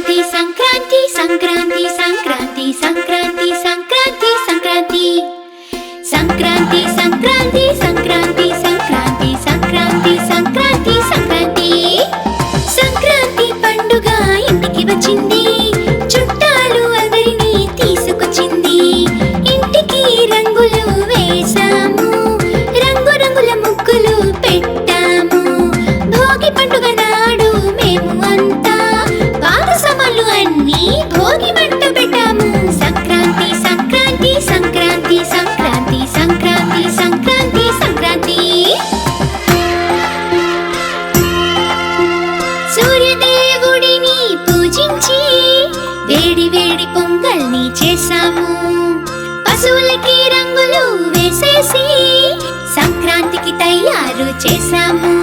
సంక్రాంతి సంక్రాంతి సంక్రాంతి సంక్రాంతి సంక్రాంతి సంక్రాంతి సంక్రాంతి సంక్రాంతి సంక్రాంతి సంక్రాంతి సంక్రాంతి సంక్రాంతి సంక్రాంతి సంక్రాంతి పండుగ ఇంటికి వచ్చింది. చుట్టాలు అందరినీ తీసుకొచ్చింది. ఇంటికి రంగులు వేసాము, రంగు రంగుల ముగ్గులు పెట్టాము. భోగి పండుగ నాడు మేము అంతా పాత సామాన్లు అన్నీ భోగి మంట పెట్టాము. సంక్రాంతి సంక్రాంతి సంక్రాంతి సంక్రాంతి సంక్రాంతి సంక్రాంతి సంక్రాంతి సూర్యదేవుడిని పూజించి వేడి వేడి పొంగల్ని చేసాము. పశువులకి రంగులు వేసేసి సంక్రాంతికి తయారు చేసాము.